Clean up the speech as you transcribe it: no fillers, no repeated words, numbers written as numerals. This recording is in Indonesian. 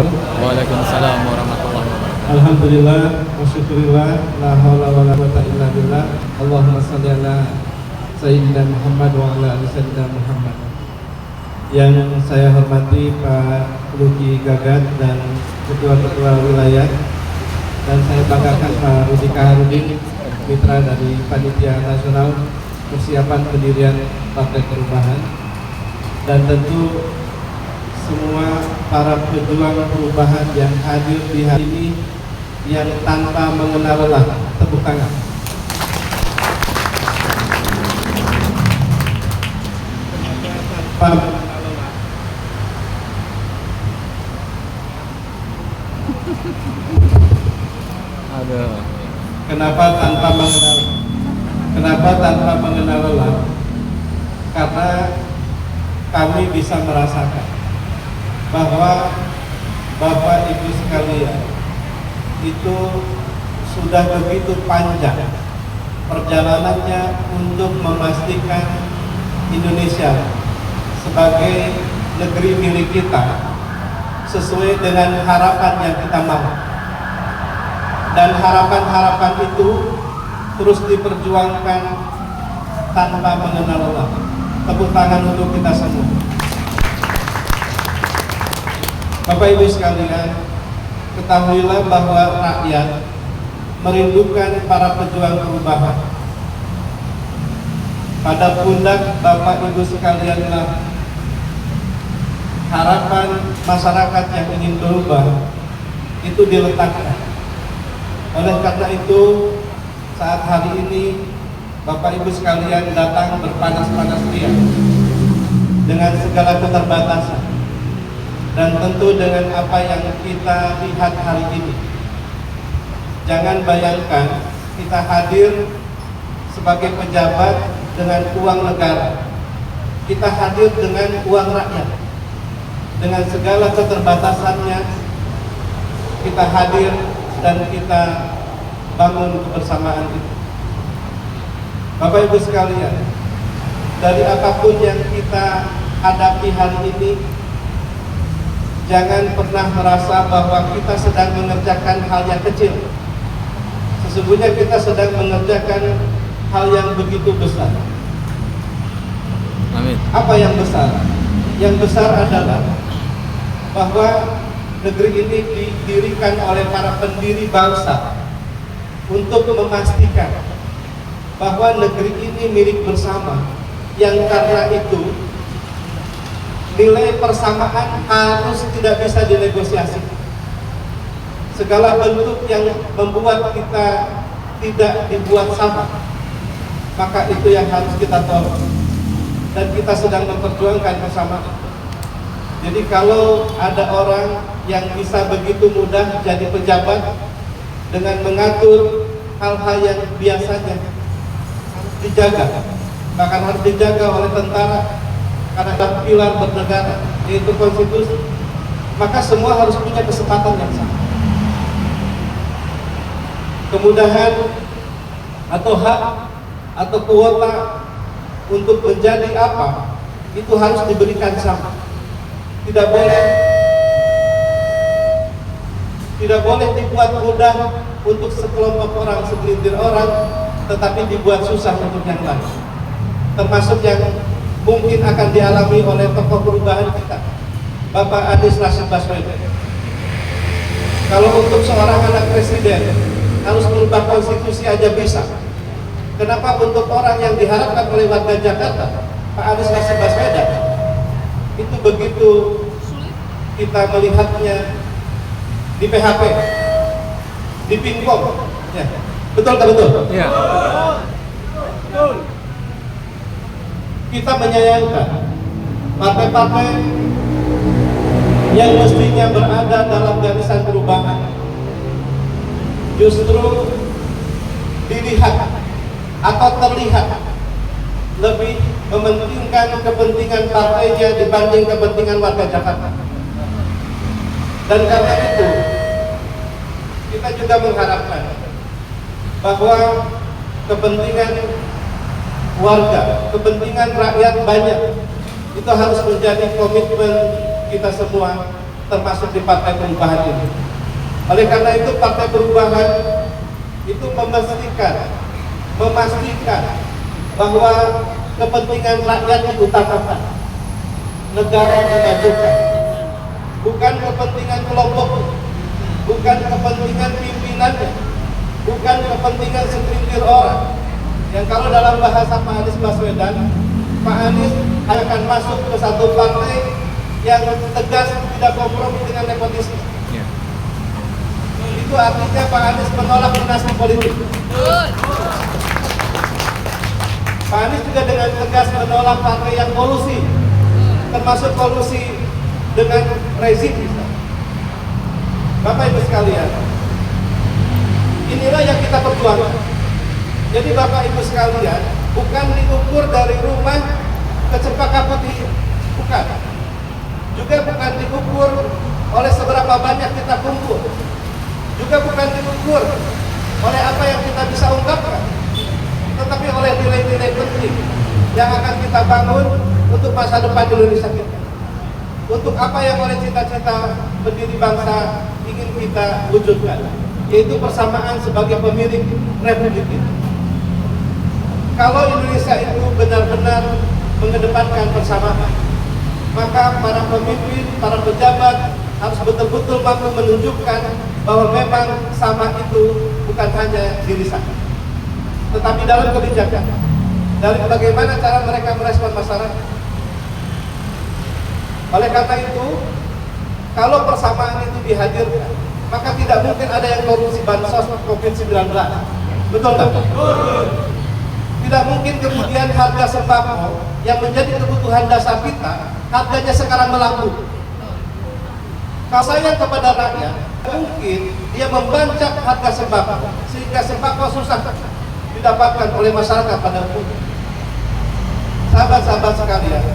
Waalaikumsalam warahmatullahi wabarakatuh. Alhamdulillah wa syukurillah, la haula wala quwwata illa billah. Allahumma shalli ala Sayyidina Muhammad wa ala ali Sayyidina Muhammad. Yang saya hormati Pak Luki Gagat dan ketua-ketua wilayah, dan saya banggakan Pak Rudi Kaharudin, mitra dari Panitia Nasional Persiapan Pendirian Partai Perubahan, dan tentu semua para pejuang perubahan yang hadir di hari ini yang tanpa mengenal lelah. Tepuk tangan. Tanpa mengenal lelah. Aduh. Kenapa tanpa mengenal lelah? Karena kami bisa merasakan bahwa Bapak Ibu sekalian itu sudah begitu panjang perjalanannya untuk memastikan Indonesia sebagai negeri milik kita sesuai dengan harapan yang kita mau, dan harapan-harapan itu terus diperjuangkan tanpa mengenal lelah. Tepuk tangan untuk kita semua. Bapak Ibu sekalian, ketahuilah bahwa rakyat merindukan para pejuang perubahan. Pada pundak Bapak Ibu sekalianlah harapan masyarakat yang ingin berubah itu diletakkan. Oleh karena itu, saat hari ini Bapak Ibu sekalian datang berpanas-panas ria dengan segala keterbatasan, dan tentu dengan apa yang kita lihat hari ini. Jangan bayangkan kita hadir sebagai pejabat dengan uang negara. Kita hadir dengan uang rakyat. Dengan segala keterbatasannya, kita hadir dan kita bangun kebersamaan itu. Bapak Ibu sekalian, dari apapun yang kita hadapi hari ini, jangan pernah merasa bahwa kita sedang mengerjakan hal yang kecil. Sesungguhnya kita sedang mengerjakan hal yang begitu besar. Amin. Apa yang besar? Yang besar adalah bahwa negeri ini didirikan oleh para pendiri bangsa untuk memastikan bahwa negeri ini milik bersama, yang karena itu nilai persamaan harus tidak bisa dinegosiasi. Segala bentuk yang membuat kita tidak dibuat sama, maka itu yang harus kita tolong. Dan kita sedang memperjuangkan bersama. Jadi kalau ada orang yang bisa begitu mudah jadi pejabat dengan mengatur hal-hal yang biasanya harus dijaga, bahkan harus dijaga oleh tentara, karena ada pilar bernegara, yaitu konstitusi, maka semua harus punya kesempatan yang sama. Kemudahan atau hak atau kuota untuk menjadi apa, itu harus diberikan sama. Tidak boleh dibuat mudah untuk sekelompok orang, segelintir orang, tetapi dibuat susah untuk yang lain. Termasuk yang mungkin akan dialami oleh tokoh perubahan kita, Bapak Anies Rashid Baswedan. Kalau untuk seorang anak presiden harus merubah konstitusi aja bisa, kenapa untuk orang yang diharapkan oleh warga Jakarta, Pak Anies Rashid Baswedan, itu begitu kita melihatnya di PHP, di Pingpong, ya. Betul tak betul? Iya. Kita menyayangkan partai-partai yang mestinya berada dalam garisan perubahan justru dilihat atau terlihat lebih mementingkan kepentingan partainya dibanding kepentingan warga Jakarta. Dan karena itu kita juga mengharapkan bahwa kepentingan warga, kepentingan rakyat banyak, itu harus menjadi komitmen kita semua termasuk di Partai Perubahan ini. Oleh karena itu Partai Perubahan itu memastikan bahwa kepentingan rakyat diutamakan, negara dimajukan, bukan kepentingan kelompok, bukan kepentingan pimpinannya, bukan kepentingan segelintir orang. Yang kalau dalam bahasa Pak Anies Baswedan, Pak Anies akan masuk ke satu partai yang tegas, tidak kompromi dengan nepotisme. Ya. Itu artinya Pak Anies menolak dinasti politik. Pak Anies juga dengan tegas menolak partai yang kolusi, termasuk kolusi dengan rezim. Bapak Ibu sekalian, inilah yang kita perjuangkan. Jadi Bapak Ibu sekalian, bukan diukur dari rumah ke Cempaka Putih, bukan. Juga bukan diukur oleh seberapa banyak kita kumpul, juga bukan diukur oleh apa yang kita bisa ungkapkan, tetapi oleh nilai-nilai penting yang akan kita bangun untuk masa depan Indonesia kita. Untuk apa yang oleh cita-cita pendiri bangsa ingin kita wujudkan, yaitu persamaan sebagai pemilik republik ini. Kalau Indonesia itu benar-benar mengedepankan persamaan, maka para pemimpin, para pejabat harus betul-betul mampu menunjukkan bahwa memang sama itu bukan hanya dirisan, tetapi dalam kebijakan, dari bagaimana cara mereka merespon masyarakat. Oleh karena itu, kalau persamaan itu dihadirkan, maka tidak mungkin ada yang korupsi bansos COVID-19. Betul tak? Tidak mungkin kemudian harga sembako yang menjadi kebutuhan dasar kita, harganya sekarang melambung. Kalau sayang kepada rakyat, mungkin dia membancak harga sembako sehingga sembako susah didapatkan oleh masyarakat pada umumnya. Sahabat-sahabat sekalian,